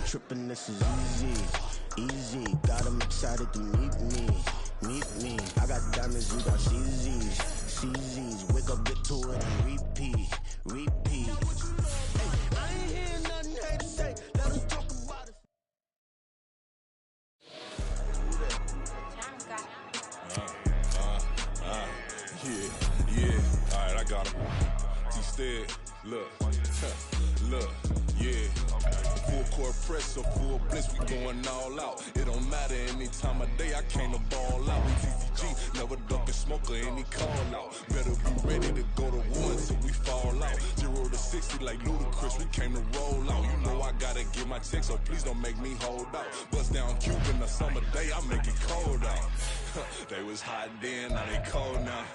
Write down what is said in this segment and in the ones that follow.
tripping, this is easy, easy. Got them excited to meet me. I got diamonds, you got CZs. Wake up, get to it, and repeat. Hey, I ain't hearing nothing hate to say. Let us talk about it. Yeah. All right, I got him. T-Stead, look, yeah. Full court press or full blitz, we going all out. It don't matter any time of day, I came to ball out. We TCG, never ducking smoke or any call out. Better be ready to go to war until we fall out. 0 to 60 like Ludacris, we came to roll out. You know I gotta get my check, so please don't make me hold out. Bust down Cuban a summer day, I make it cold out. They was hot then, now they cold now.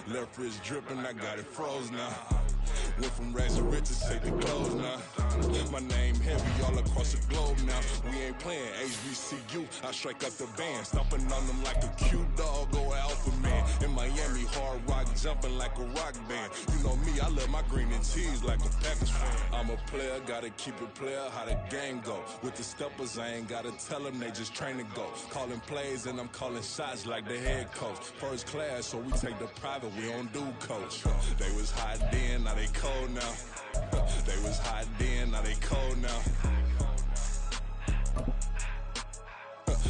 Left wrist dripping, I got it froze now. Went from rags to riches, take the clothes now. My name heavy all across the globe now. We ain't playing HBCU, I strike up the band. Stomping on them like a cute dog or alpha man. In Miami, hard rock jumping like a rock band. You know me, I love my green and cheese like a Packers fan. I'm a player, gotta keep it player, how the game go. With the steppers, I ain't gotta tell them, they just train to go. Calling plays and I'm calling shots like the head coach. First class, so we take the private, we don't do coach. They was hot then, now they cold now. They was hot then, now they cold now.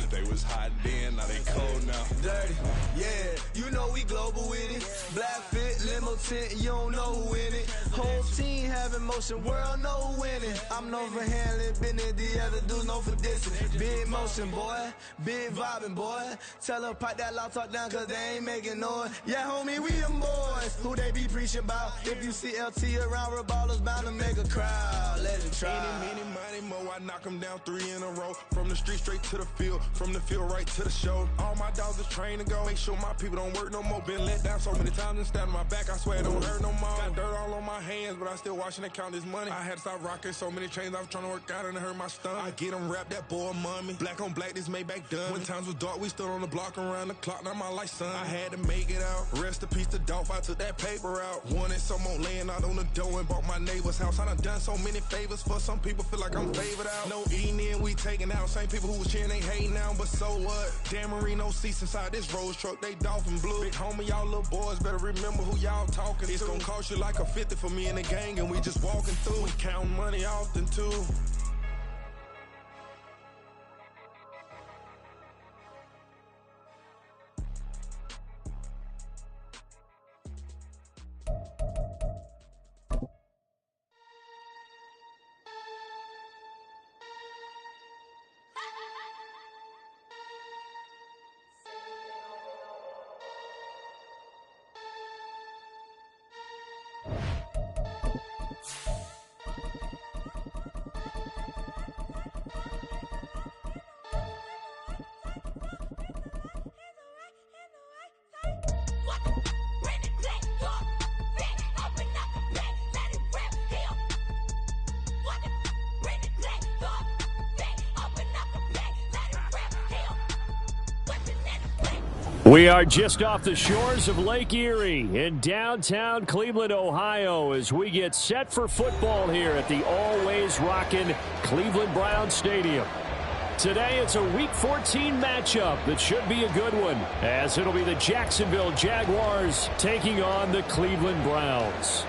They was hot then, now they cold now. Dirty, yeah, you know we global with it. Black fit, limo tint, you don't know who in it. Whole team having motion, world know who winning. I'm known for handling business, the other dudes known for dissing. Big motion, boy, big vibing, boy. Tell her pipe that loud talk down, cause they ain't making noise. Yeah, homie, we them boys, who they be preaching about. If you see LT around, ballers bound to make a crowd. Let it try. Eeny, meeny, mo, I knock them down 3 in a row. From the street straight to the field, from the field right to the show. All my dogs is trained to go. Make sure my people don't work no more. Been let down so many times and stabbed my back, I swear it don't hurt no more. Got dirt all on my hands, but I still watching and count this money. I had to stop rocking so many chains, I was trying to work out and it hurt my stomach. I get them wrapped, that boy mommy. Black on black, this Maybach done. When times was dark, we stood on the block around the clock, now my life son. I had to make it out. Rest in peace to Dolph, I took that paper out. Wanted some more laying out on the dough and bought my neighbor's house. I done so many favors for some people, feel like I'm favored out. No eating in, we taking out. Same people who was cheering, they hating now, but so what? Dan Marino seats inside this Rolls truck, they dolphin blue. Big homie, y'all little boys better remember who y'all talking to. It's gonna cost you like a 50 for me and the gang, and we just walking through. We counting money often too. We are just off the shores of Lake Erie in downtown Cleveland, Ohio, as we get set for football here at the always rockin' Cleveland Browns Stadium. Today it's a Week 14 matchup that should be a good one, as it'll be the Jacksonville Jaguars taking on the Cleveland Browns.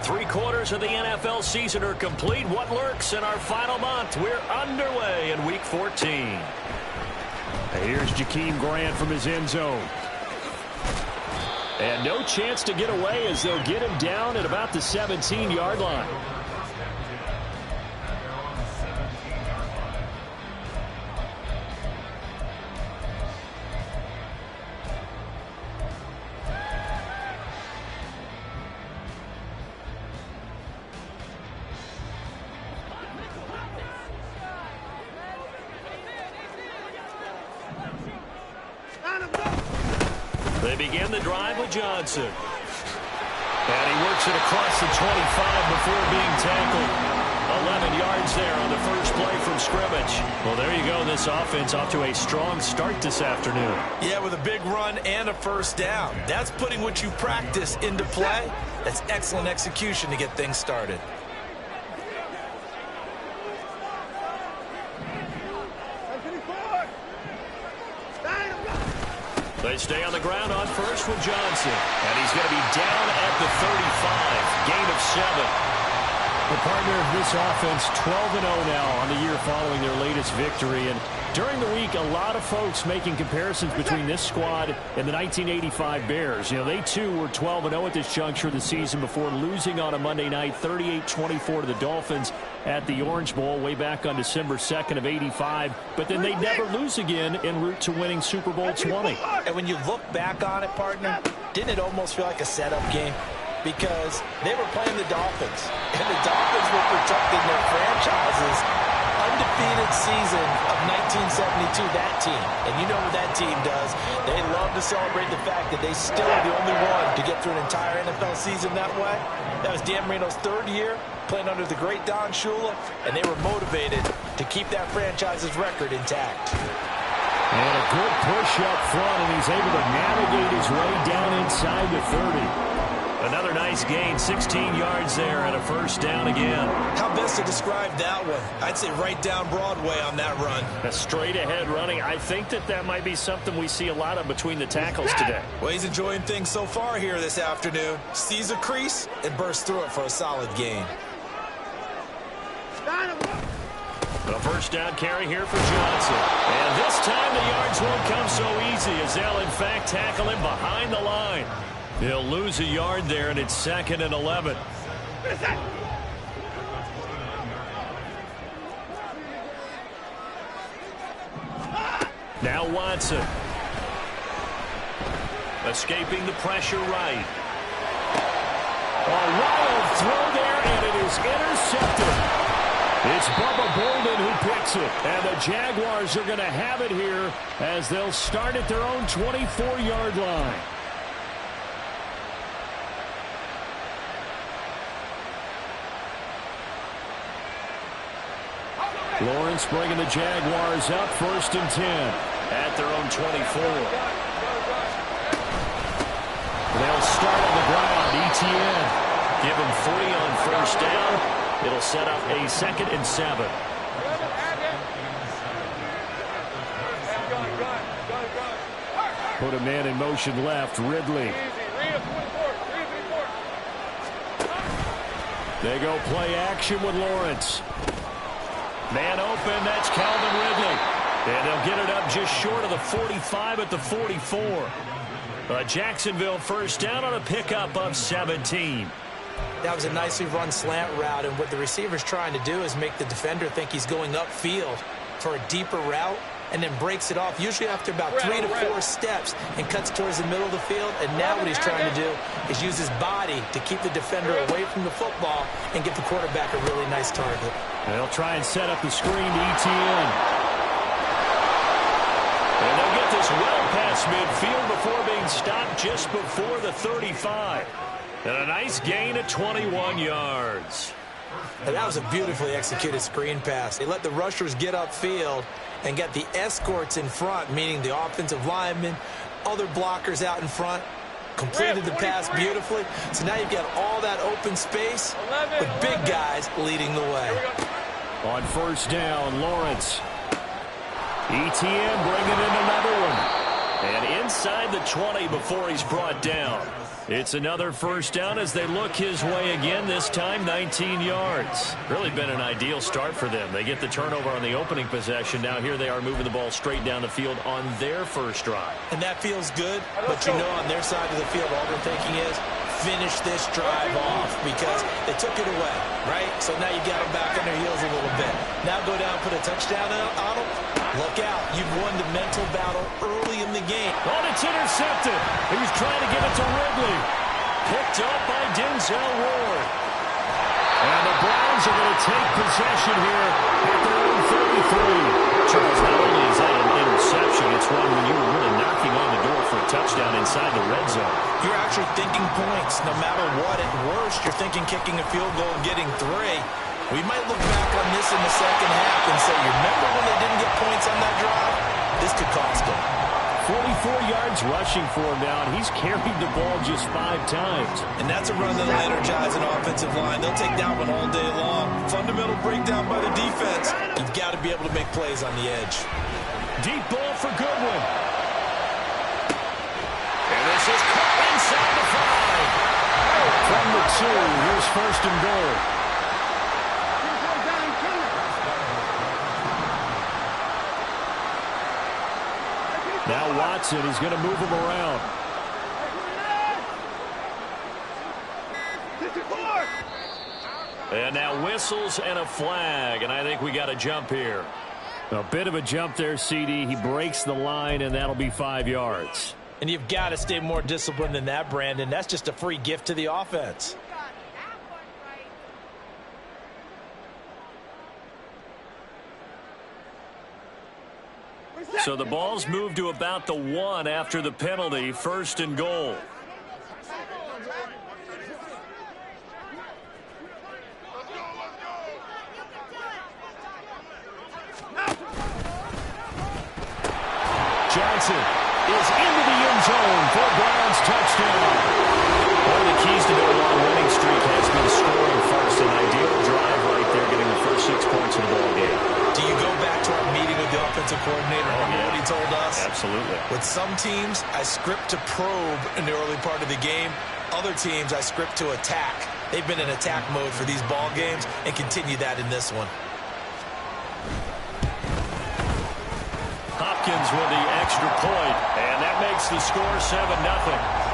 Three-quarters of the NFL season are complete. What lurks in our final month? We're underway in Week 14. Here's Jakeem Grant from his end zone. And no chance to get away as they'll get him down at about the 17-yard line. They begin the drive with Johnson. And he works it across the 25 before being tackled. A 11 yards there on the first play from scrimmage. Well, there you go. This offense off to a strong start this afternoon. Yeah, with a big run and a first down. That's putting what you practice into play. That's excellent execution to get things started. They stay on the ground on first with Johnson. And he's going to be down at the 35. Gain of 7. The partner of this offense, 12-0 now on the year following their latest victory. And during the week, a lot of folks making comparisons between this squad and the 1985 Bears. You know, they too were 12-0 at this juncture of the season before losing on a Monday night 38-24 to the Dolphins at the Orange Bowl way back on December 2nd of 85. But then they'd never lose again en route to winning Super Bowl 20. And when you look back on it, partner, didn't it almost feel like a setup game? Because they were playing the Dolphins, and the Dolphins were protecting their franchise's undefeated season of 1972, that team. And you know what that team does. They love to celebrate the fact that they still are the only one to get through an entire NFL season that way. That was Dan Marino's third year, playing under the great Don Shula, and they were motivated to keep that franchise's record intact. And a good push up front, and he's able to navigate his way down inside the 30. Another nice gain, 16 yards there, and a first down again. How best to describe that one? I'd say right down Broadway on that run. A straight-ahead running. I think that might be something we see a lot of between the tackles today. Well, he's enjoying things so far here this afternoon. Sees a crease and bursts through it for a solid gain. A first down carry here for Johnson. And this time the yards won't come so easy as they'll, in fact, tackle him behind the line. He'll lose a yard there, and it's 2nd and 11. Now Watson. Escaping the pressure right. A wild throw there, and it is intercepted. It's Bubba Bolden who picks it. And the Jaguars are going to have it here as they'll start at their own 24-yard line. Lawrence bringing the Jaguars up 1st and 10 at their own 24. They'll start on the ground. ETN give him 3 on first down. It'll set up a 2nd and 7. Put a man in motion left. Ridley. They go play action with Lawrence. Man open, that's Calvin Ridley. And they'll get it up just short of the 45 at the 44. Jacksonville first down on a pickup of 17. That was a nicely run slant route, and what the receiver's trying to do is make the defender think he's going upfield for a deeper route, and then breaks it off, usually after about 3 to 4 steps, and cuts towards the middle of the field. And now what he's trying to do is use his body to keep the defender away from the football and get the quarterback a really nice target. They'll try and set up the screen to ETN. And they'll get this well past midfield before being stopped just before the 35. And a nice gain of 21 yards. And that was a beautifully executed screen pass. They let the rushers get upfield and get the escorts in front, meaning the offensive linemen, other blockers out in front, completed the pass beautifully. So now you've got all that open space with big guys leading the way. On first down, Lawrence. ETN bringing in another one. And inside the 20 before he's brought down. It's another first down as they look his way again, this time 19 yards. Really been an ideal start for them. They get the turnover on the opening possession. Now here they are moving the ball straight down the field on their first drive. And that feels good, but you know on their side of the field all they're thinking is finish this drive off because they took it away, right? So now you got them back on their heels a little bit. Now go down and put a touchdown on them. Look out. You've won the mental battle early in the game. Oh, it's intercepted. He was trying to give it to Ridley. Picked up by Denzel Ward. And the Browns are going to take possession here at their own 33. Charles, not only is that an interception, it's one when you were really knocking on the door for a touchdown inside the red zone. You're actually thinking points no matter what. At worst, you're thinking kicking a field goal and getting 3. We might look back on this in the second half and say, you remember when they didn't get points on that drive? This could cost them. 44 yards rushing for him now, and he's carried the ball just 5 times. And that's a run that'll energize an offensive line. They'll take that one all day long. Fundamental breakdown by the defense. You've got to be able to make plays on the edge. Deep ball for Goodwin. And this is caught inside the 5. From the 2, here's first and goal. Now Watson is going to move him around. And now whistles and a flag, and I think we got a jump here. A bit of a jump there, CD. He breaks the line, and that'll be 5 yards. And you've got to stay more disciplined than that, Brandon. That's just a free gift to the offense. So the ball's moved to about the 1 after the penalty. First and goal. Johnson is into the end zone for a Browns touchdown. One of the keys to their long winning streak has been scoring first. An ideal drive right there, getting the first 6 points of the ball game. Do you go back to our meeting with the offensive coordinator? Remember what he told us? Absolutely. With some teams, I script to probe in the early part of the game. Other teams, I script to attack. They've been in attack mode for these ball games and continue that in this one. Hopkins with the extra point, and that makes the score 7-0.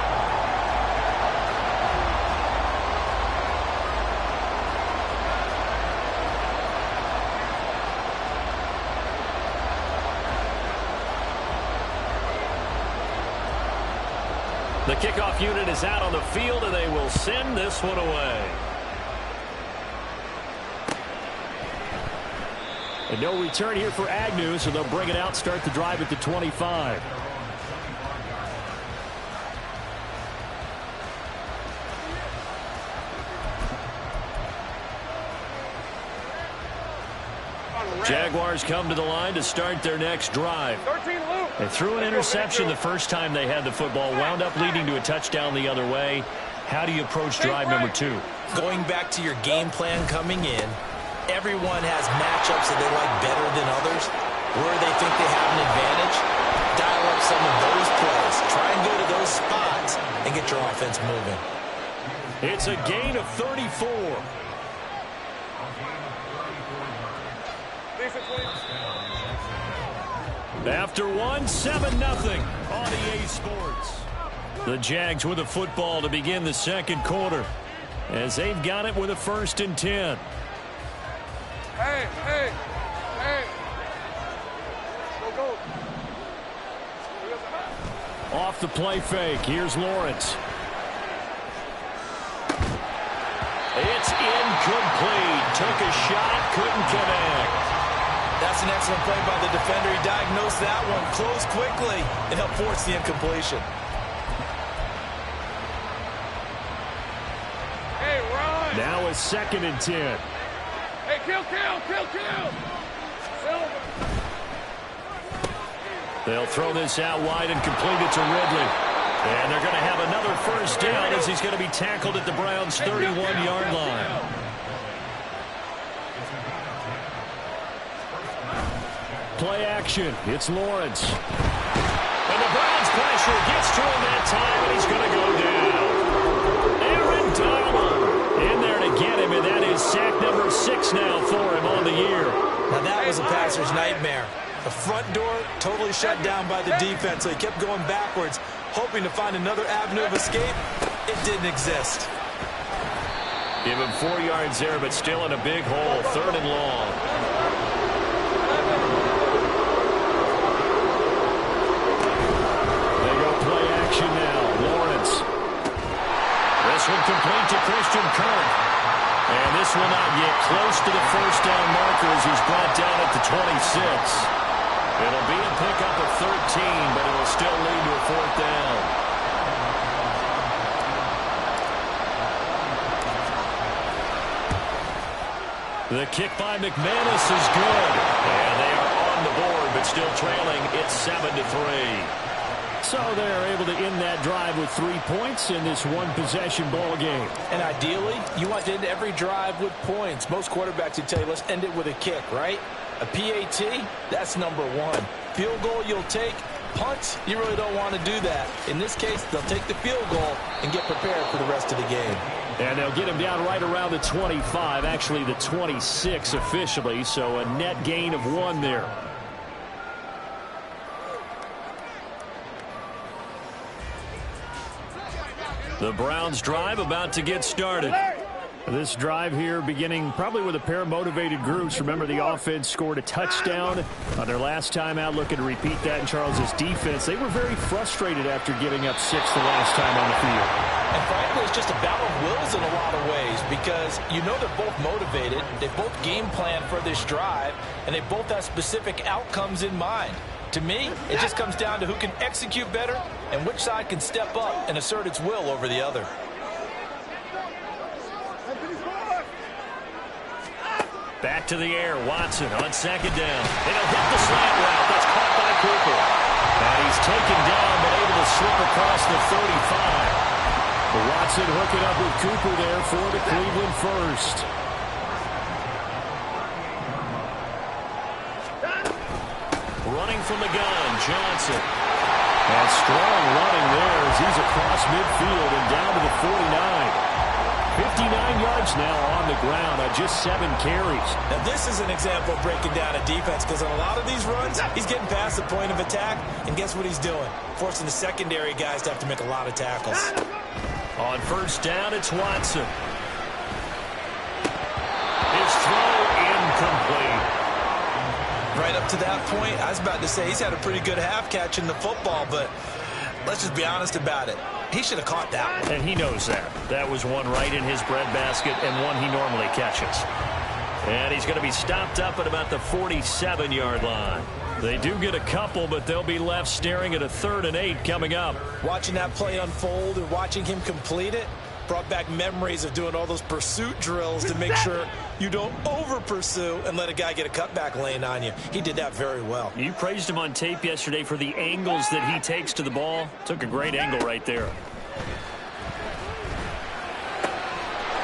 The kickoff unit is out on the field, and they will send this one away. And no return here for Agnew, so they'll bring it out, start the drive at the 25. Jaguars come to the line to start their next drive. They threw an interception the first time they had the football, wound up leading to a touchdown the other way. How do you approach drive number 2? Going back to your game plan coming in, everyone has matchups that they like better than others. Where they think they have an advantage, dial up some of those plays. Try and go to those spots and get your offense moving. It's a gain of 34. After 7-0 on EA Sports. The Jags with a football to begin the second quarter as they've got it with a 1st and 10. Hey. Go. Off the play fake. Here's Lawrence. It's incomplete. Took a shot, couldn't connect. That's an excellent play by the defender. He diagnosed that one, closed quickly, and helped force the incompletion. Hey, run! Now a 2nd and 10. Hey, kill! Silver! They'll throw this out wide and complete it to Ridley. And they're going to have another first down as he's going to be tackled at the Browns' 31-yard line. Play action. It's Lawrence. And the Browns pressure gets to him that time, and he's going to go down. Aaron Donald in there to get him, and that is sack number 6 now for him on the year. Now that was a passer's nightmare. The front door totally shut down by the defense, so he kept going backwards, hoping to find another avenue of escape. It didn't exist. Give him 4 yards there, but still in a big hole. 3rd and long. This one complete to Christian Kirk. And this will not get close to the first down marker as he's brought down at the 26. It'll be a pickup of 13, but it will still lead to a 4th down. The kick by McManus is good. And they are on the board, but still trailing. It's 7-3. So they're able to end that drive with 3 points in this one-possession ball game. And ideally, you want to end every drive with points. Most quarterbacks would tell you, let's end it with a kick, right? A PAT, that's number one. Field goal you'll take. Punts, you really don't want to do that. In this case, they'll take the field goal and get prepared for the rest of the game. And they'll get him down right around the 25, actually the 26 officially, so a net gain of 1 there. The Browns drive about to get started. This drive here beginning probably with a pair of motivated groups. Remember, the offense scored a touchdown on their last time out, looking to repeat that in Charles's defense. They were very frustrated after giving up 6 the last time on the field. And frankly, it's just a battle of wills in a lot of ways because you know they're both motivated. They both game plan for this drive, and they both have specific outcomes in mind. To me, it just comes down to who can execute better and which side can step up and assert its will over the other. Back to the air, Watson on second down. And he'll hit the slant route. That's caught by Cooper. And he's taken down, but able to slip across the 35. Watson hooking up with Cooper there for the Cleveland first. Running from the gun, Johnson. And strong running there as he's across midfield and down to the 49. 59 yards now on the ground on just 7 carries. Now this is an example of breaking down a defense because on a lot of these runs, he's getting past the point of attack, and guess what he's doing? Forcing the secondary guys to have to make a lot of tackles. On first down, it's Watson. His throw incomplete. Right up to that point, I was about to say he's had a pretty good half catching the football, but let's just be honest about it. He should have caught that one. And he knows that. That was one right in his breadbasket and one he normally catches. And he's going to be stopped up at about the 47-yard line. They do get a couple, but they'll be left staring at a 3rd and 8 coming up. Watching that play unfold and watching him complete it brought back memories of doing all those pursuit drills to make sure you don't over-pursue and let a guy get a cutback lane on you. He did that very well. You praised him on tape yesterday for the angles that he takes to the ball. Took a great angle right there.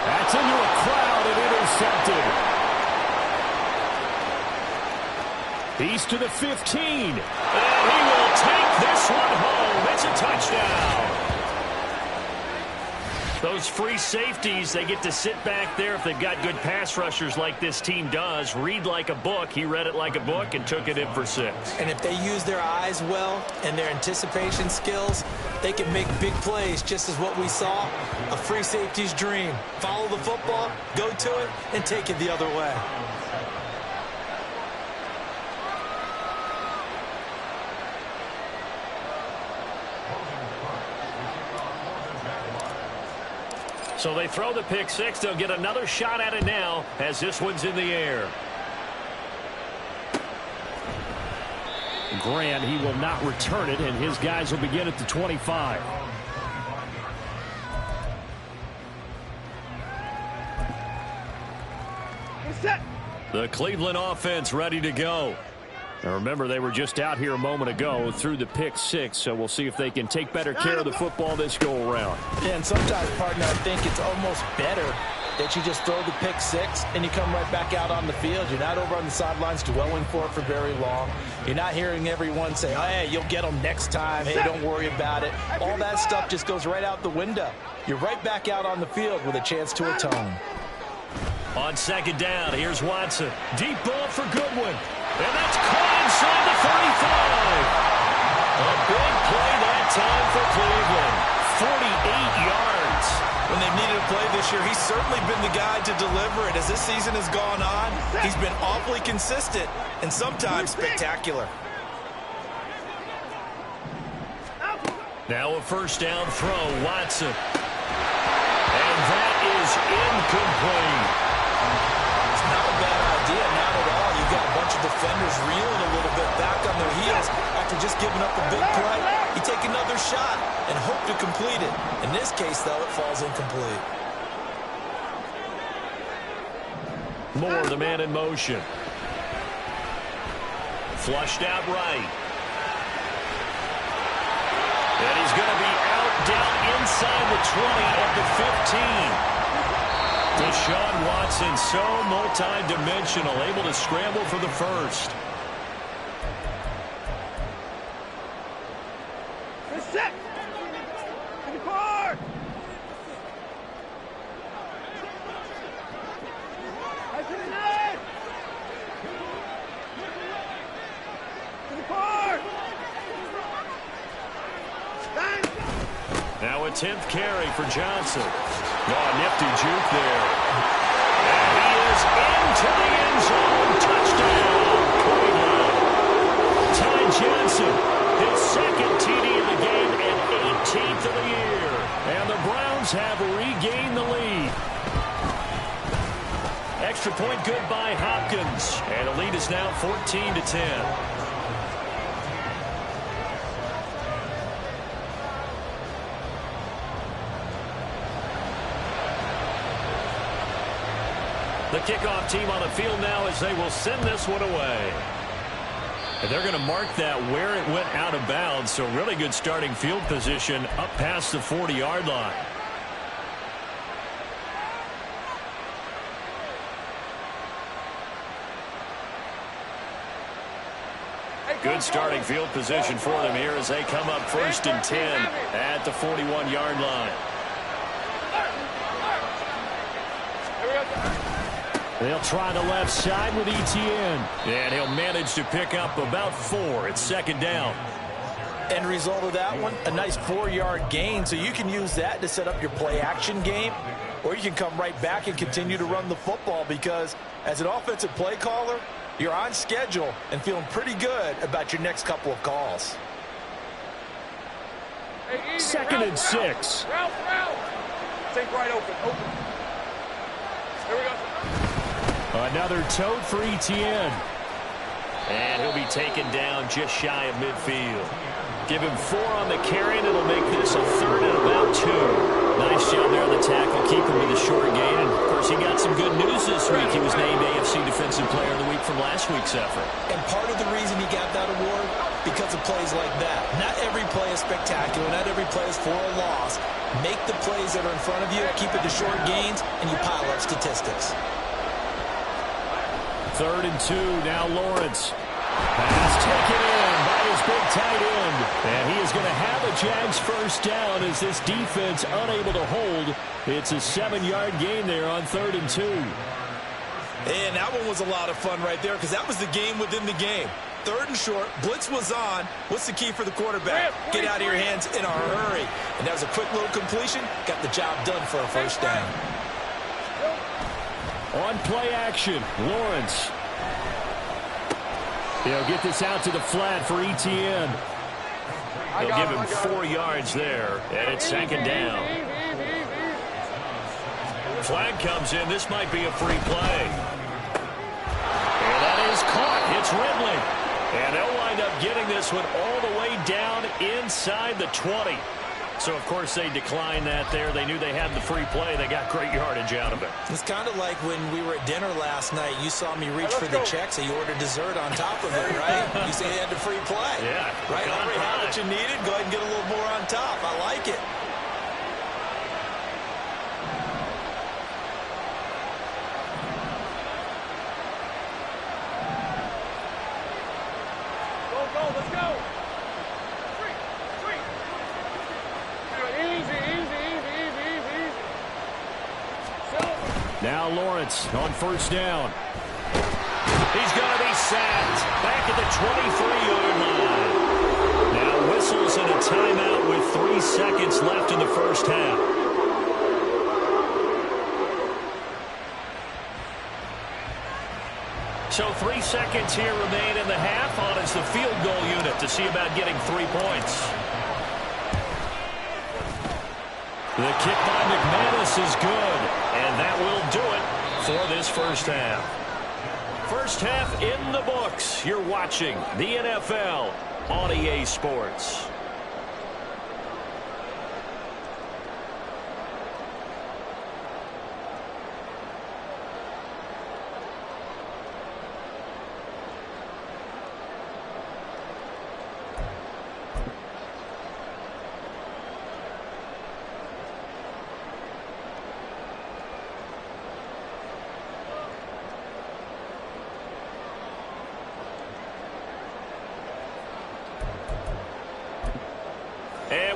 That's into a crowd and intercepted. He's to the 15. And he will take this one home. It's a touchdown. Those free safeties, they get to sit back there if they've got good pass rushers like this team does. Read like a book. He read it like a book and took it in for 6. And if they use their eyes well and their anticipation skills, they can make big plays, just as what we saw. A free safety's dream. Follow the football, go to it, and take it the other way. So they throw the pick 6. They'll get another shot at it now as this one's in the air. Grant, he will not return it, and his guys will begin at the 25. The Cleveland offense ready to go. Now remember, they were just out here a moment ago through the pick 6, so we'll see if they can take better care of the football this go-around. Yeah, and sometimes, partner, I think it's almost better that you just throw the pick 6 and you come right back out on the field. You're not over on the sidelines dwelling for it for very long. You're not hearing everyone say, oh, hey, you'll get them next time. Hey, don't worry about it. All that stuff just goes right out the window. You're right back out on the field with a chance to atone. On second down, here's Watson. Deep ball for Goodwin. And that's caught inside the 35. A big play that time for Cleveland. 48 yards. When they've needed a play this year, he's certainly been the guy to deliver it. As this season has gone on, he's been awfully consistent and sometimes spectacular. Now a first down throw, Watson. And that is incomplete. It's not a bad idea, not at all. You've got a bunch of defenders reeling a little bit back on their heels after just giving up a big play. You take another shot and hope to complete it. In this case, though, it falls incomplete. Moore, the man in motion. Flushed out right. And he's going to be out down inside the 20 at the 15. Deshaun Watson, so multi-dimensional, able to scramble for the first. Set. To the car. Right to the net. To the car. Now a 10th carry for Johnson. Oh, nifty juke there. And he is into the end zone. Touchdown, Cleveland. Ty Johnson, his second TD of the game and 18th of the year. And the Browns have regained the lead. Extra point good by Hopkins. And the lead is now 14-10. The kickoff team on the field now as they will send this one away. And they're going to mark that where it went out of bounds. So really good starting field position up past the 40-yard line. Good starting field position for them here as they come up 1st and 10 at the 41-yard line. They'll try the left side with ETN. And he'll manage to pick up about 4. It's 2nd down. End result of that one, a nice 4-yard gain. So you can use that to set up your play-action game, or you can come right back and continue to run the football because as an offensive play caller, you're on schedule and feeling pretty good about your next couple of calls. 2nd and 6. Route. Take right open. Here we go. Another tote for ETN. And he'll be taken down just shy of midfield. Give him 4 on the carry, and it'll make this a 3rd and about 2. Nice job there on the tackle, keep him with a short gain. And, of course, he got some good news this week. He was named AFC Defensive Player of the Week from last week's effort. And part of the reason he got that award, because of plays like that. Not every play is spectacular. Not every play is for a loss. Make the plays that are in front of you, keep it to short gains, and you pile up statistics. 3rd and 2, now Lawrence. Pass taken in by his big tight end. And he is going to have a Jags first down as this defense unable to hold. It's a 7-yard gain there on 3rd and 2. And that one was a lot of fun right there because that was the game within the game. 3rd and short, blitz was on. What's the key for the quarterback? Get out of your hands in a hurry. And that was a quick little completion. Got the job done for a first down. On play action, Lawrence. He'll get this out to the flat for ETN. They'll give him 4 yards there, and it's 2nd down. Flag comes in. This might be a free play. And that is caught. It's Ridley. And they'll wind up getting this one all the way down inside the 20. So, of course, they declined that there. They knew they had the free play. They got great yardage out of it. It's kind of like when we were at dinner last night. You saw me reach for the check, so you ordered dessert on top of it, right? You say you had the free play. Yeah. Right? Already had what you needed. Go ahead and get a little more on top. I like it. Let's go. Now Lawrence on first down. He's going to be sacked back at the 23-yard line. Now whistles and a timeout with 3 seconds left in the first half. So 3 seconds here remain in the half. On is the field goal unit to see about getting 3 points. The kick by McManus is good, and that will do it for this first half. First half in the books. You're watching the NFL on EA Sports.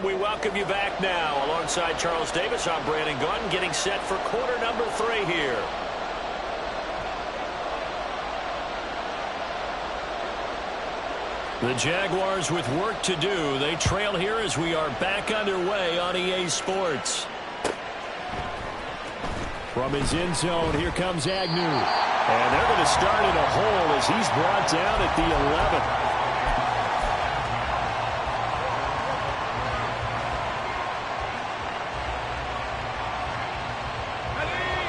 we welcome you back now. Alongside Charles Davis, I'm Brandon Gunn, getting set for quarter number 3 here. The Jaguars with work to do. They trail here as we are back underway on EA Sports. From his end zone, here comes Agnew. And they're going to start in a hole as he's brought down at the 11th.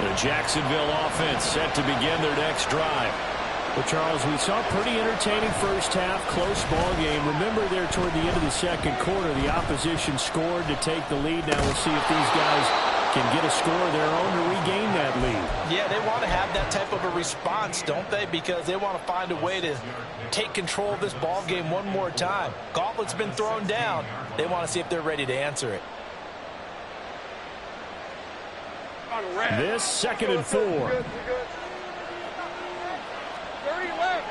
The Jacksonville offense set to begin their next drive. Well, Charles, we saw a pretty entertaining first half, close ball game. Remember there toward the end of the second quarter, the opposition scored to take the lead. Now we'll see if these guys can get a score of their own to regain that lead. Yeah, they want to have that type of a response, don't they? Because they want to find a way to take control of this ball game one more time. Gauntlet's been thrown down. They want to see if they're ready to answer it. This 2nd and 4. Good. 30 left.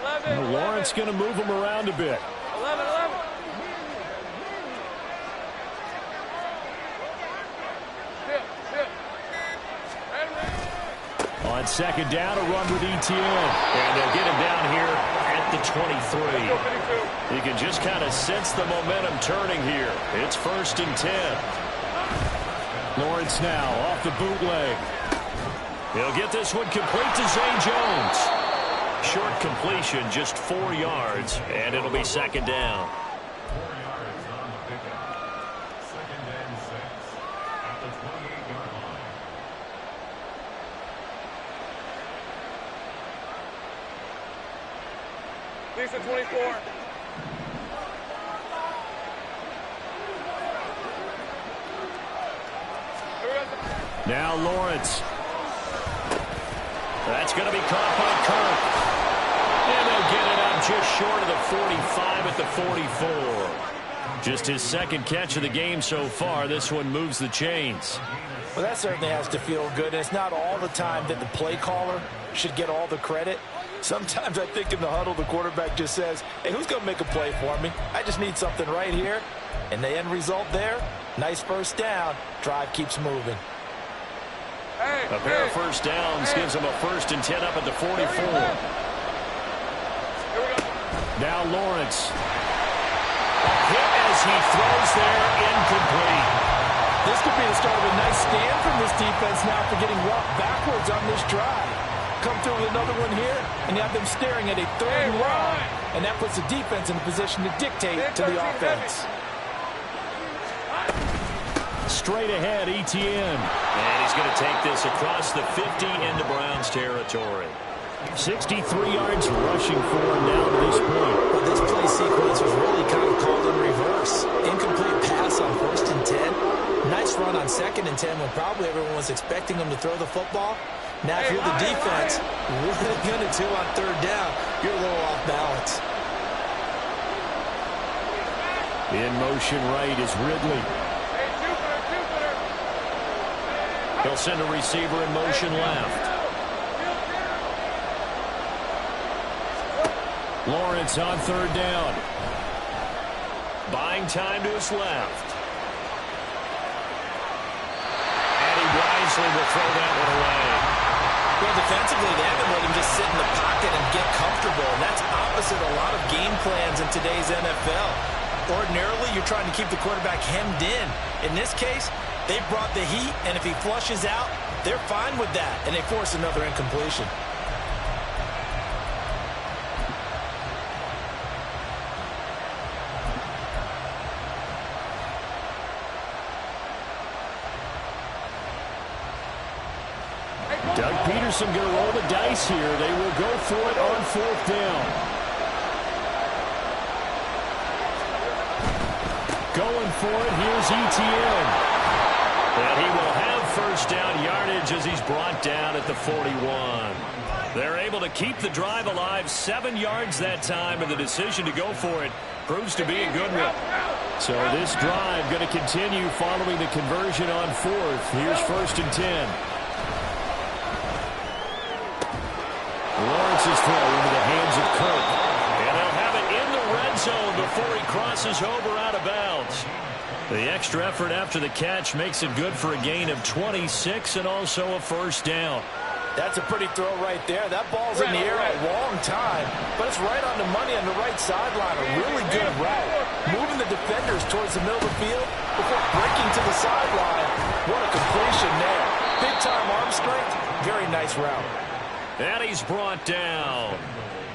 11. Lawrence going to move him around a bit. 11. On 2nd down, a run with ETN. And they'll get him down here at the 23. You can just kind of sense the momentum turning here. It's 1st and 10. Lawrence now off the bootleg. He'll get this one complete to Zay Jones. Short completion, just 4 yards, and it'll be 2nd down. Lisa 24. Now Lawrence. That's going to be caught by Kirk. And they'll get it up just short of the 45 at the 44. Just his 2nd catch of the game so far. This one moves the chains. Well, that certainly has to feel good. And it's not all the time that the play caller should get all the credit. Sometimes I think in the huddle, the quarterback just says, hey, who's going to make a play for me? I just need something right here. And the end result there, nice 1st down. Drive keeps moving. A pair of 1st downs gives him a 1st and 10 up at the 44. Now Lawrence. A hit as he throws there, incomplete. This could be the start of a nice stand from this defense now for getting walked backwards on this drive. Come through with another one here, and you have them staring at a 3rd and long. And that puts the defense in a position to dictate to the offense. Straight ahead, ETN. And he's going to take this across the 50 into Browns territory. 63 yards rushing for him now to this point. Well, this play sequence was really kind of called in reverse. Incomplete pass on 1st and 10. Nice run on 2nd and 10 when probably everyone was expecting him to throw the football. Now, if you're the defense, what are they going to do on 3rd down? You're a little off balance. In motion right is Ridley. He'll send a receiver in motion left. Lawrence on 3rd down. Buying time to his left. And he wisely will throw that one away. Well, defensively, they haven't let him just sit in the pocket and get comfortable. And that's opposite a lot of game plans in today's NFL. Ordinarily, you're trying to keep the quarterback hemmed in. In this case, they brought the heat, and if he flushes out, they're fine with that, and they force another incompletion. Doug Peterson going to roll the dice here. They will go for it on 4th down. Going for it, here's ETN. And he will have 1st down yardage as he's brought down at the 41. They're able to keep the drive alive, 7 yards that time, and the decision to go for it proves to be a good one. So this drive going to continue following the conversion on 4th. Here's 1st and 10. Lawrence's throw into the hands of Kirk. And they'll have it before he crosses over out of bounds. The extra effort after the catch makes it good for a gain of 26 and also a first down. That's a pretty throw right there. That ball's in the air a long time, but it's right on the money on the right sideline. A really good route. Moving the defenders towards the middle of the field before breaking to the sideline. What a completion there. Big-time arm strength. Very nice route. And he's brought down.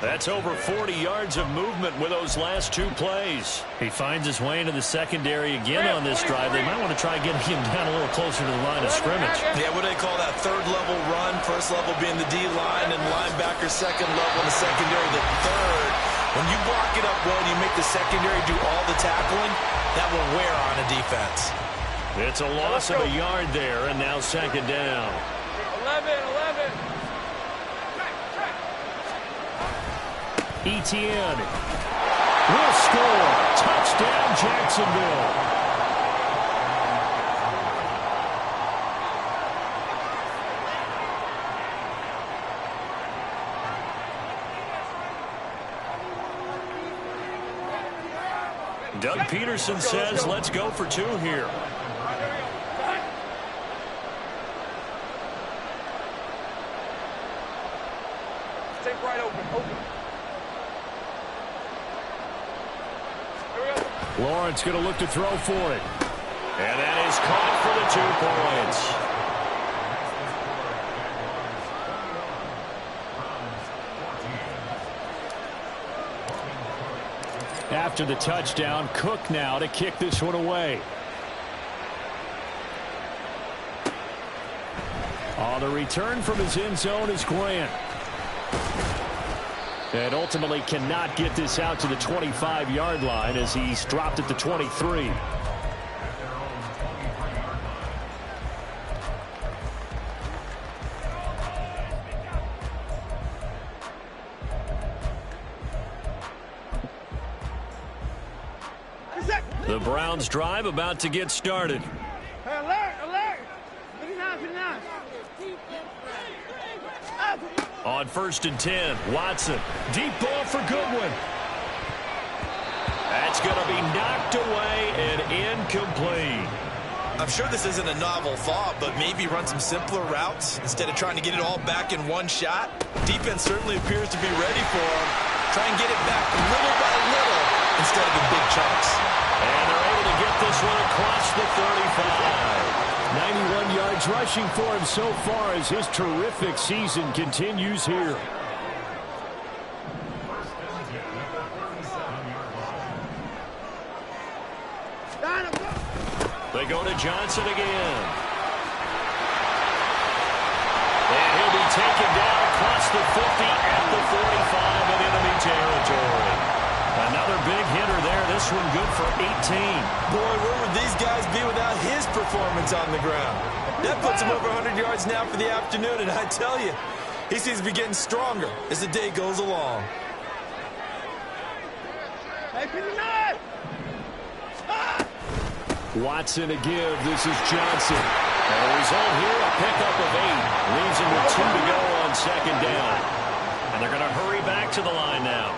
That's over 40 yards of movement with those last two plays. He finds his way into the secondary again on this drive. They might want to try getting him down a little closer to the line of scrimmage. Yeah, what do they call that? Third level run. First level being the D-line and linebacker, second level in the secondary, the third. When you block it up well, you make the secondary do all the tackling, that will wear on a defense. It's a loss of a yard there, and now second down. 11. Etienne will score. Touchdown, Jacksonville. Doug Peterson says, let's go for two here. Take right open. Lawrence going to look to throw for it. And that is caught for the 2 points. After the touchdown, Cook now to kick this one away. On the return from his end zone is Grant. And ultimately cannot get this out to the 25-yard line as he's dropped at the 23. The Browns drive about to get started. Hey, alert! 59. On 1st and 10, Watson. Deep ball for Goodwin. That's going to be knocked away and incomplete. I'm sure this isn't a novel thought, but maybe run some simpler routes instead of trying to get it all back in one shot. Defense certainly appears to be ready for him. Try and get it back little by little instead of in big chunks. And they're able to get this one across the 35. 91 yards rushing for him so far as his terrific season continues here. They go to Johnson again. And he'll be taken down across the 50 at the 45 in enemy territory. Another big hitter there. This one good for 18. Boy, where would these guys be without his performance on the ground? That puts him over 100 yards now for the afternoon, and I tell you, he seems to be getting stronger as the day goes along. Watson to give. This is Johnson. And the result here, a pickup of 8. Leaves him with 2 to go on second down. And they're going to hurry back to the line now.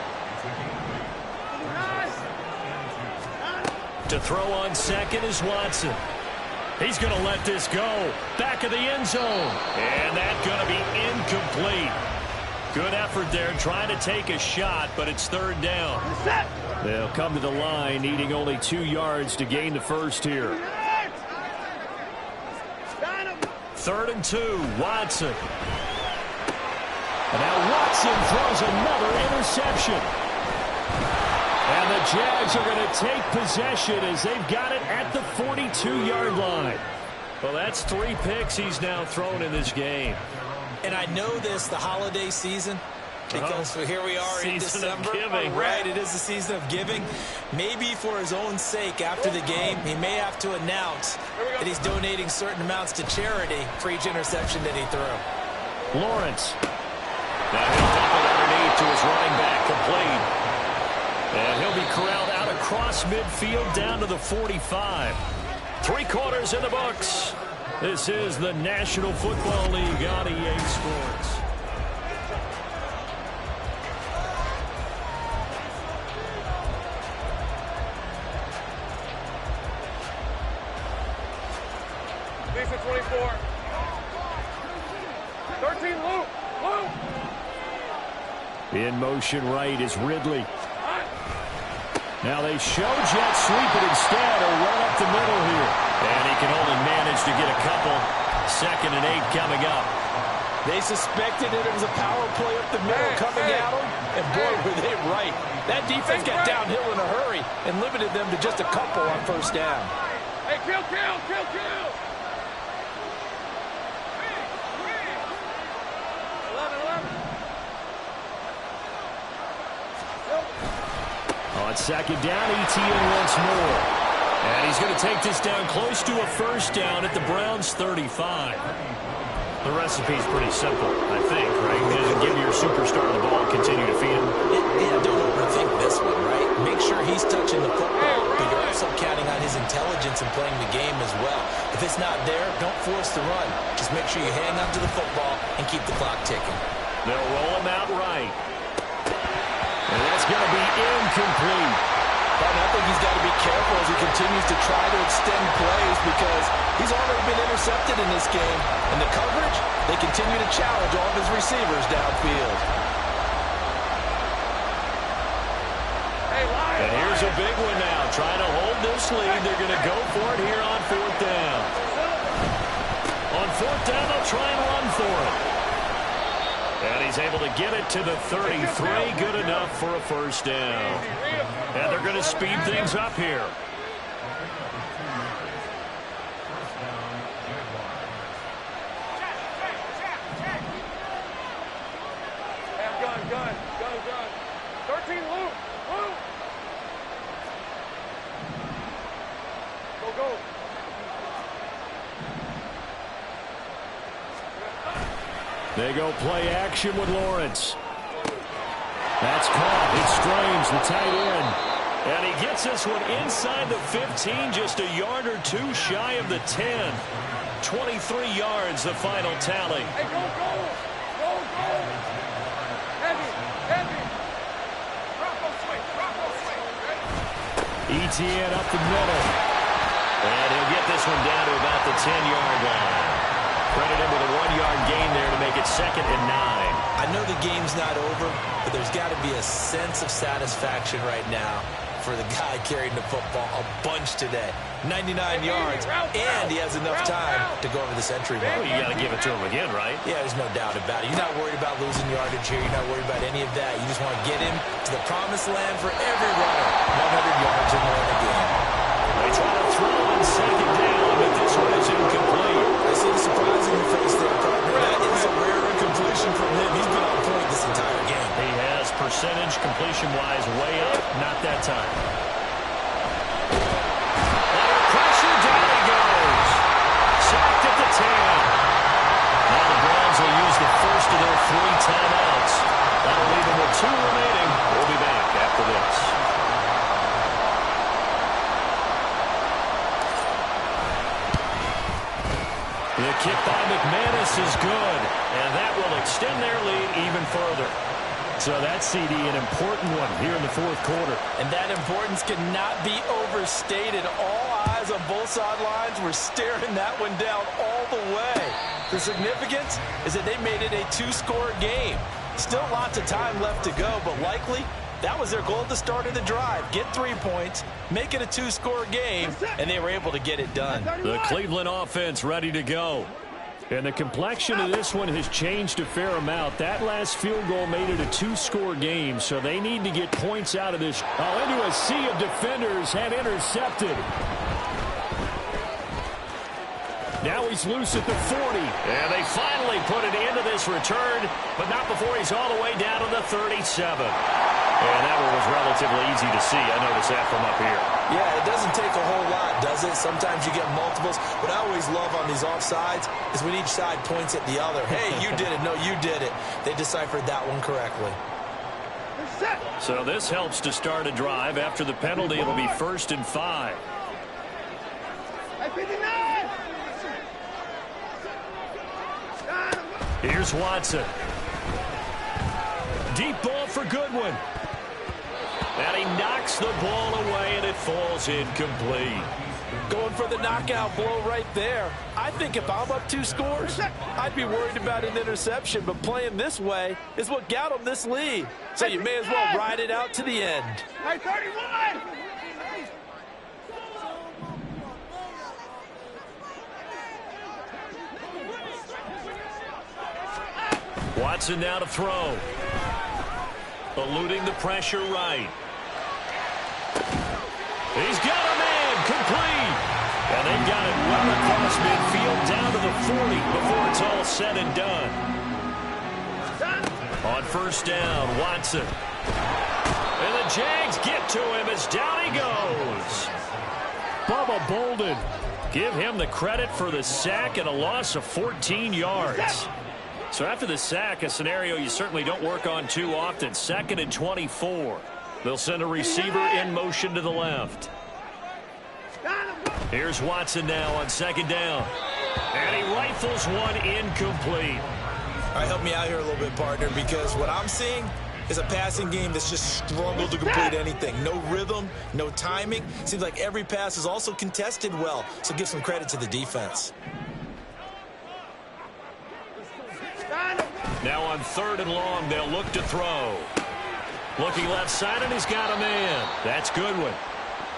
To throw on second is Watson. He's going to let this go. Back of the end zone. And that's going to be incomplete. Good effort there trying to take a shot, but it's third down. They'll come to the line needing only 2 yards to gain the first here. 3rd and 2, Watson. And now Watson throws another interception. And the Jags are going to take possession as they've got it at the 42-yard line. Well, that's 3 picks he's now thrown in this game. And I know this, the holiday season, because here we are in December. Right, it is the season of giving. Maybe for his own sake, after the game, he may have to announce that he's donating certain amounts to charity for each interception that he threw. Lawrence. Now he'll dump it underneath to his running back, complete. And he'll be corralled out across midfield down to the 45. 3 quarters in the books. This is the National Football League on EA Sports. 24. 13, Luke. Luke. In motion right is Ridley. Now they show jet sweep it instead, or run up the middle here. And he can only manage to get a couple. 2nd and 8 coming up. They suspected it was a power play up the middle coming at them, and boy, were they right. That defense got downhill in a hurry and limited them to just a couple on 1st down. Hey, kill, kill, kill, kill. 11. On 2nd down, ETN once more. And he's going to take this down close to a 1st down at the Browns' 35. The recipe's pretty simple, I think, right? You just give your superstar the ball and continue to feed him. Yeah, don't overthink this one, right? Make sure he's touching the football, but you're also counting on his intelligence in playing the game as well. If it's not there, don't force the run. Just make sure you hang on to the football and keep the clock ticking. They'll roll him out right. And that's going to be incomplete. But I think he's got to be careful as he continues to try to extend plays because he's already been intercepted in this game. And the coverage, they continue to challenge all of his receivers downfield. And here's a big one now. Trying to hold this lead. They're going to go for it here on 4th down. On 4th down, they'll try and run for it. And he's able to get it to the 33. Good enough for a 1st down. And they're going to speed things up here. Gun. 13, Luke. Go. They go play action with Lawrence. That's caught. It's Strange, the tight end. And he gets this one inside the 15, just a yard or 2 shy of the 10. 23 yards, the final tally. Hey, go. Heavy. Drop swing. ETN up the middle. And he'll get this one down to about the 10-yard line. Credit him with a 1-yard gain there to make it 2nd and 9. I know the game's not over, but there's got to be a sense of satisfaction right now for the guy carrying the football a bunch today. 99 yards, and he has enough time to go over the century mark. Well, you got to give it to him again, right? Yeah, there's no doubt about it. You're not worried about losing yardage here. You're not worried about any of that. You just want to get him to the promised land for every runner. 100 yards or more in a game. They try to throw on 2nd down, but this one is incomplete. I see the surprise in your face there, partner. That is a rare incompletion from him. He's been on point this entire game. He has percentage completion-wise way up. Not that time. Under pressure, down he goes. Sacked at the 10. Now the Browns will use the first of their 3 timeouts. That'll leave them with 2 remaining. We'll be back after this. The kick by McManus is good, and that will extend their lead even further. So that CD, an important one here in the 4th quarter. And that importance cannot be overstated. All eyes on both sidelines were staring that one down all the way. The significance is that they made it a 2-score game. Still lots of time left to go, but likely that was their goal at the start of the drive. Get 3 points, make it a 2-score game, and they were able to get it done. The Cleveland offense ready to go. And the complexion of this one has changed a fair amount. That last field goal made it a 2-score game, so they need to get points out of this. Into a sea of defenders, had intercepted. Now he's loose at the 40. And they finally put it into this return, but not before he's all the way down to the 37. And that one was relatively easy to see. I noticed that from up here. Yeah, it doesn't take a whole lot, does it? Sometimes you get multiples. What I always love on these offsides is when each side points at the other. Hey, you did it. No, you did it. They deciphered that one correctly. So this helps to start a drive. After the penalty, it'll be 1st and 5. Here's Watson. Deep ball for Goodwin. And he knocks the ball away, and it falls incomplete. Going for the knockout blow right there. I think think if I'm up 2 scores, I'd be worried about an interception, but playing this way is what got them this lead. So you may as well ride it out to the end. Hey, 31! Watson now to throw. Eluding the pressure right. He's got a man complete. And they got it well across midfield down to the 40 before it's all said and done. On first down, Watson. And the Jags get to him as down he goes. Bubba Bolden. Give him the credit for the sack and a loss of 14 yards. So after the sack, a scenario you certainly don't work on too often. 2nd and 24. They'll send a receiver in motion to the left. Here's Watson now on 2nd down. And he rifles one incomplete. All right, help me out here a little bit, partner, because what I'm seeing is a passing game that's just struggled to complete anything. No rhythm, no timing. Seems like every pass is also contested well, so give some credit to the defense. Now on 3rd and long, they'll look to throw. Looking left side, and he's got a man. That's Goodwin.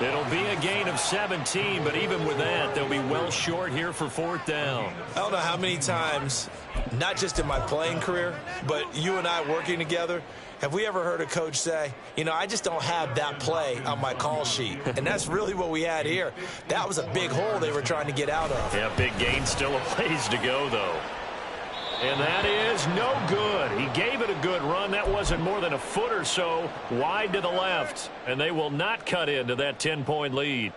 It'll be a gain of 17, but even with that, they'll be well short here for 4th down. I don't know how many times, not just in my playing career, but you and I working together, have we ever heard a coach say, you know, I just don't have that play on my call sheet. And that's really what we had here. That was a big hole they were trying to get out of. Yeah, big gain, still a ways to go, though. And that is no good. He gave it a good run. That wasn't more than a foot or so wide to the left. And they will not cut into that 10-point lead.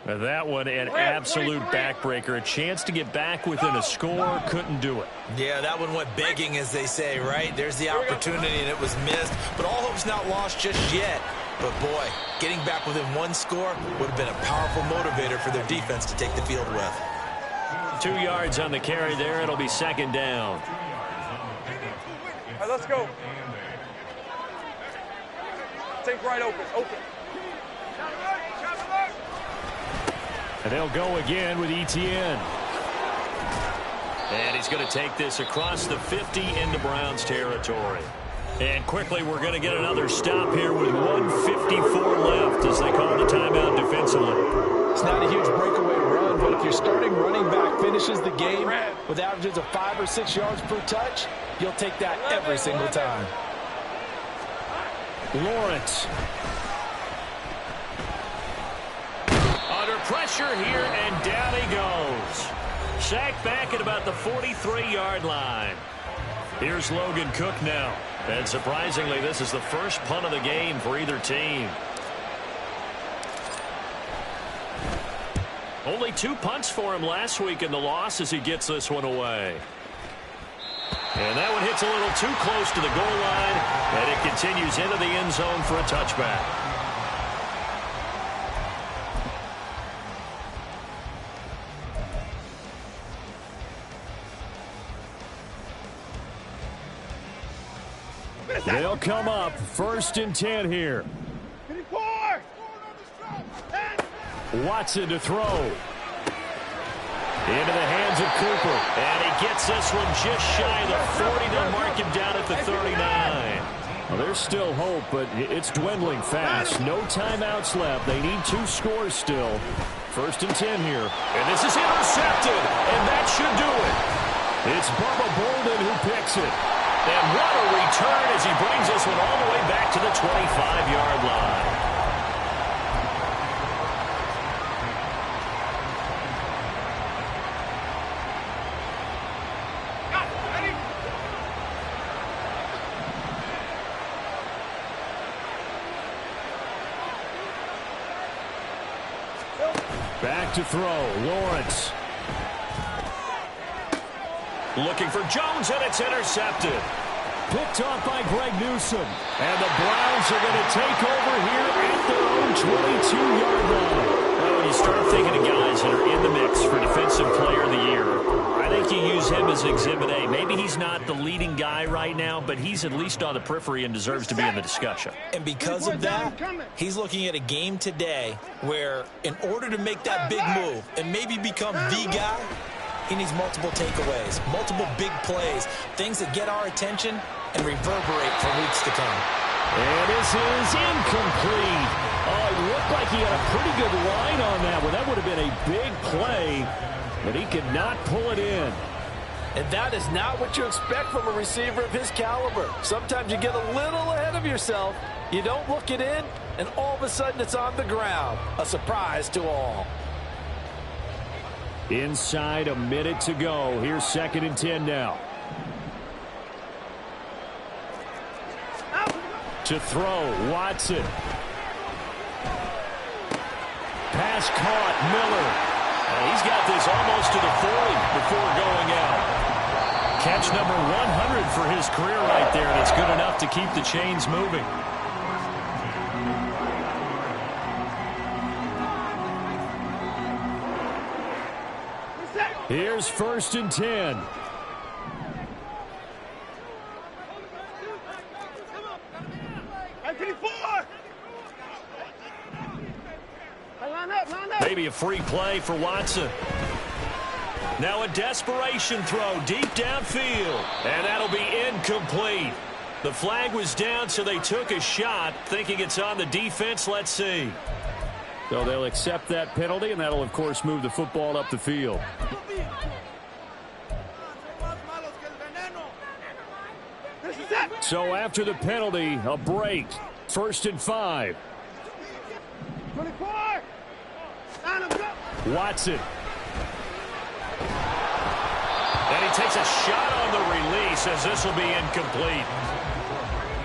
And that one an absolute backbreaker. A chance to get back within a score. Couldn't do it. Yeah, that one went begging, as they say, right? There's the opportunity, and it was missed. But all hope's not lost just yet. But, boy, getting back within 1 score would have been a powerful motivator for their defense to take the field with. 2 yards on the carry there. It'll be 2nd down. All right, let's go. Take right open. And they'll go again with Etienne. And he's going to take this across the 50 into Browns territory. And quickly, we're going to get another stop here with 1:54 left as they call the timeout defensively. It's not a huge breakaway run, but if your starting running back finishes the game with averages of 5 or 6 yards per touch, you'll take that every single time. Lawrence. Under pressure here, and down he goes. Sacked back at about the 43-yard line. Here's Logan Cook now. And surprisingly, this is the first punt of the game for either team. Only 2 punts for him last week in the loss as he gets this one away. And that one hits a little too close to the goal line, and it continues into the end zone for a touchback. They'll come up 1st and 10 here. Watson to throw. Into the hands of Cooper. And he gets this one just shy of the 40. They'll mark him down at the 39. Well, there's still hope, but it's dwindling fast. No timeouts left. They need 2 scores still. 1st and 10 here. And this is intercepted. And that should do it. It's Bubba Bolden who picks it. And what a return as he brings this one all the way back to the 25-yard line. Back to throw. Lawrence. Looking for Jones, and it's intercepted. Picked off by Greg Newsome. And the Browns are going to take over here at their own 22-yard line. Well, when you start thinking of guys that are in the mix for Defensive Player of the Year, I think you use him as Exhibit A. Maybe he's not the leading guy right now, but he's at least on the periphery and deserves to be in the discussion. And because of that, he's looking at a game today where in order to make that big move and maybe become the guy, He needs multiple takeaways, multiple big plays, things that get our attention and reverberate for weeks to come. And this is incomplete. Oh, it looked like he had a pretty good line on that one. That would have been a big play, but he could not pull it in. And that is not what you expect from a receiver of his caliber. Sometimes you get a little ahead of yourself. You don't look it in, and all of a sudden it's on the ground. A surprise to all. Inside a minute to go. Here's 2nd and 10 now. To throw, Watson. Pass caught, Miller. He's got this almost to the 40 before going out. Catch number 100 for his career right there, and it's good enough to keep the chains moving. Here's 1st and 10. Maybe a free play for Watson. Now a desperation throw deep downfield. And that'll be incomplete. The flag was down, so they took a shot, thinking it's on the defense. Let's see. So they'll accept that penalty, and that'll, of course, move the football up the field. So after the penalty, a break. 1st and 5. 24. Watson. And he takes a shot on the release as this will be incomplete.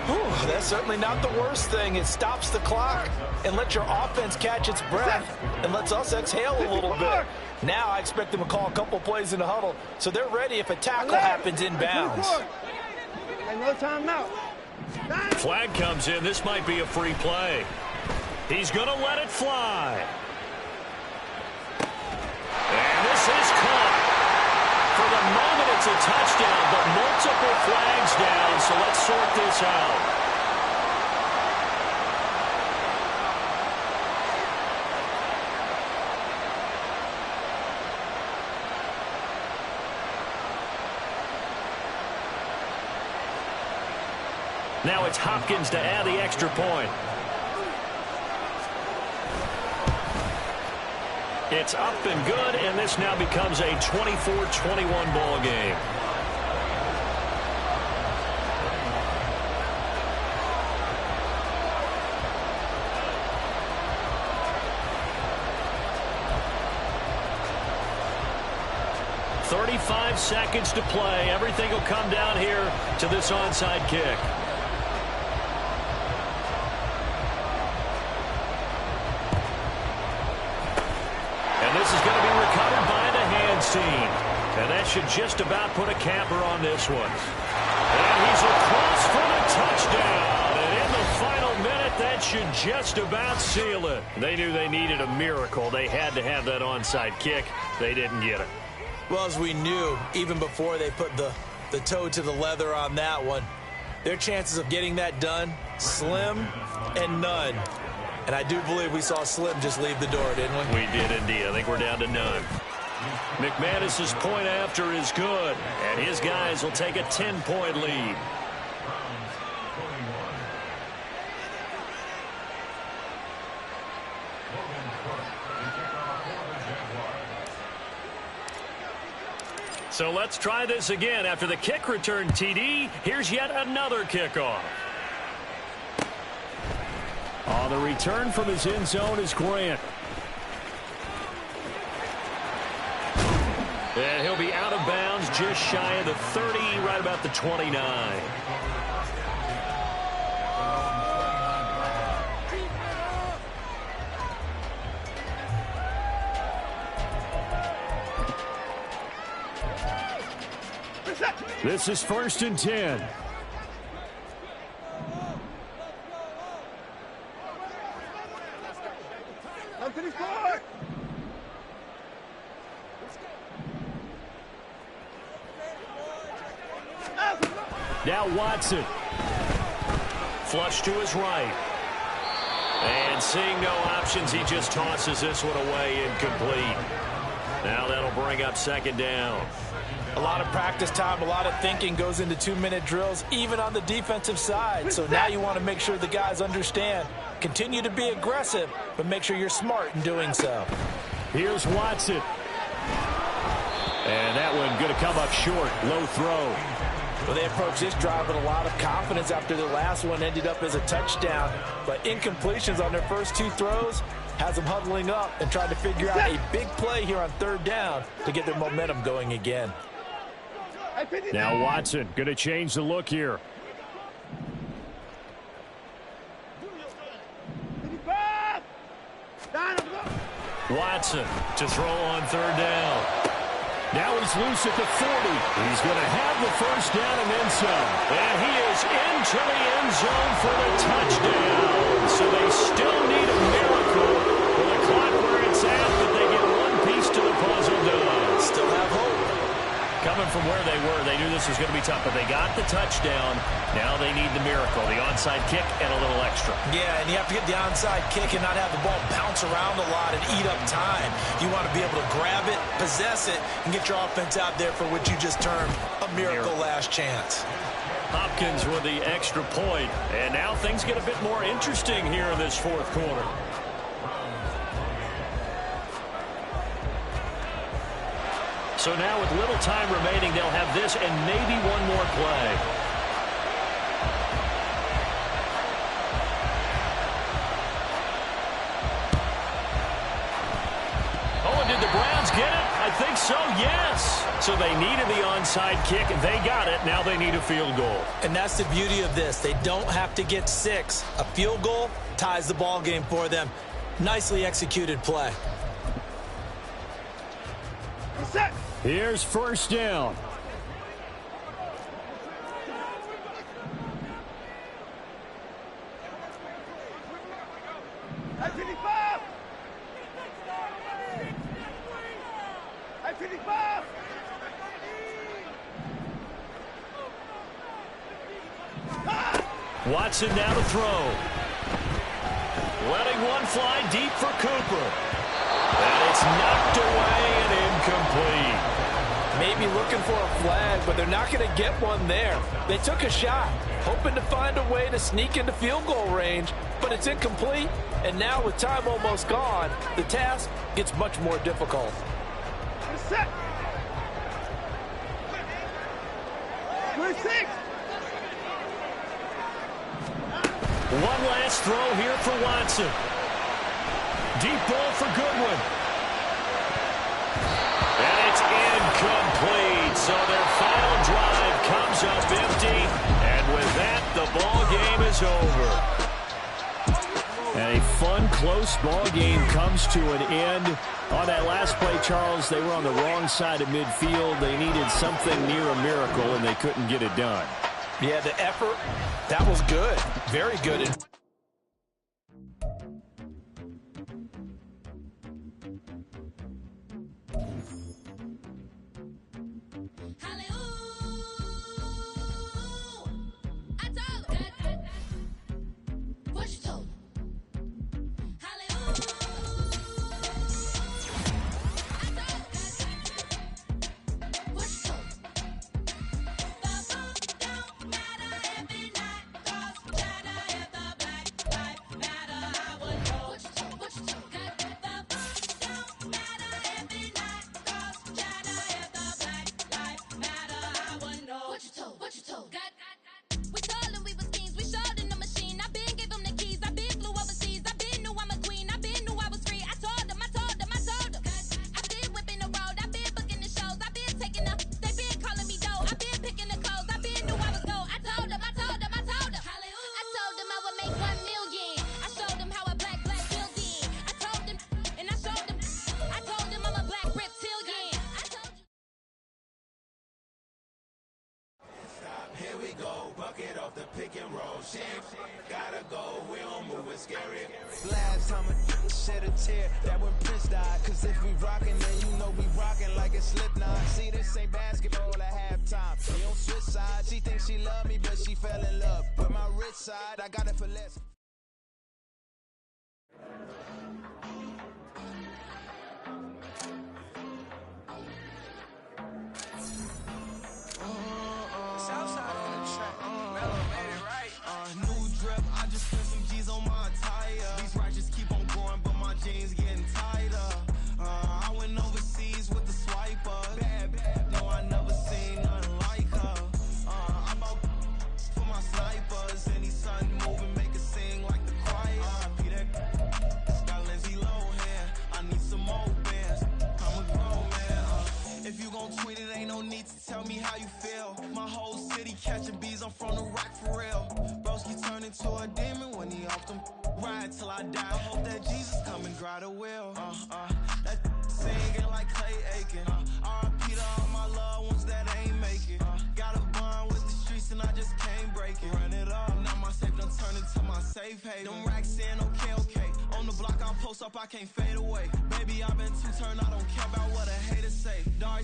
Whew, that's certainly not the worst thing. It stops the clock and lets your offense catch its breath and lets us exhale a little bit. Now I expect them to call a couple plays in the huddle so they're ready if a tackle happens inbounds. And no timeout. Flag comes in. This might be a free play. He's going to let it fly. And this is caught. For the moment, it's a touchdown, but multiple flags down, so let's sort this out. Now it's Hopkins to add the extra point. It's up and good, and this now becomes a 24-21 ball game. .35 seconds to play. Everything will come down here to this onside kick. This is going to be recovered by the hands team. And that should just about put a capper on this one. And he's across for the touchdown. And in the final minute, that should just about seal it. They knew they needed a miracle. They had to have that onside kick. They didn't get it. Well, as we knew, even before they put the toe to the leather on that one, their chances of getting that done, slim and none. And I do believe we saw Slim just leave the door, didn't we? We did indeed. I think we're down to none. McManus's point after is good, and his guys will take a 10-point lead. So let's try this again. After the kick return TD, here's yet another kickoff. On the return from his end zone is Grant. And he'll be out of bounds just shy of the 30, right about the 29. This is 1st and 10. Now Watson. Flush to his right. And seeing no options, he just tosses this one away incomplete. Now that'll bring up second down. A lot of practice time, a lot of thinking goes into 2-minute drills, even on the defensive side. So now you want to make sure the guys understand. Continue to be aggressive, but make sure you're smart in doing so. Here's Watson. And that one going to come up short. Low throw. Well, they approach this drive with a lot of confidence after the last one ended up as a touchdown. But incompletions on their first 2 throws has them huddling up and trying to figure out a big play here on 3rd down to get their momentum going again. Now Watson going to change the look here. Watson to throw on 3rd down. Now he's loose at the 40. He's going to have the first down and then some. And he is into the end zone for the touchdown. So they still need a miracle with the clock where it's at, but they get one piece to the puzzle done. Still have hope. Coming from where they were, they knew this was going to be tough, but they got the touchdown. Now they need the miracle, the onside kick and a little extra. Yeah, and you have to get the onside kick and not have the ball bounce around a lot and eat up time. You want to be able to grab it, possess it, and get your offense out there for what you just termed a miracle last chance. Hopkins with the extra point, and now things get a bit more interesting here in this 4th quarter. So now with little time remaining, they'll have this and maybe one more play. Oh, and did the Browns get it? I think so, yes. So they needed the onside kick. They got it. Now they need a field goal. And that's the beauty of this. They don't have to get 6. A field goal ties the ball game for them. Nicely executed play. Here's 1st down. Watson now to throw. Letting one fly deep for Cooper. And it's knocked away and incomplete. Maybe looking for a flag, but they're not going to get one there. They took a shot, hoping to find a way to sneak into field goal range, but it's incomplete. And now with time almost gone, the task gets much more difficult. Set. 6. One last throw here for Watson. Deep ball for Goodwin. And it's incomplete. So their final drive comes up empty. And with that, the ball game is over. And a fun, close ball game comes to an end. On that last play, Charles, they were on the wrong side of midfield. They needed something near a miracle, and they couldn't get it done. Yeah, the effort, that was good. Very good. Last time a shed a tear, that when Prince died. Cause if we rockin', then you know we rockin' like a Slipknot. See, this ain't basketball at halftime. We don't switch sides. She thinks she love me, but she fell in love with my rich side. I got it for less. how you feel. My whole city catching bees, I'm from the rock for real. Broski turned into a demon when he off them. Ride till I die. I hope that Jesus come and grab the wheel. That singing like Clay Aiken. R.I.P. to all my loved ones that ain't make it. Got a bond with the streets and I just can't break it. Run it up, now my safe done turned into my safe haven. Them racks in, okay. On the block, I'll post up, I can't fade away. Baby, I've been too turned, I don't care about what a hater say. Dark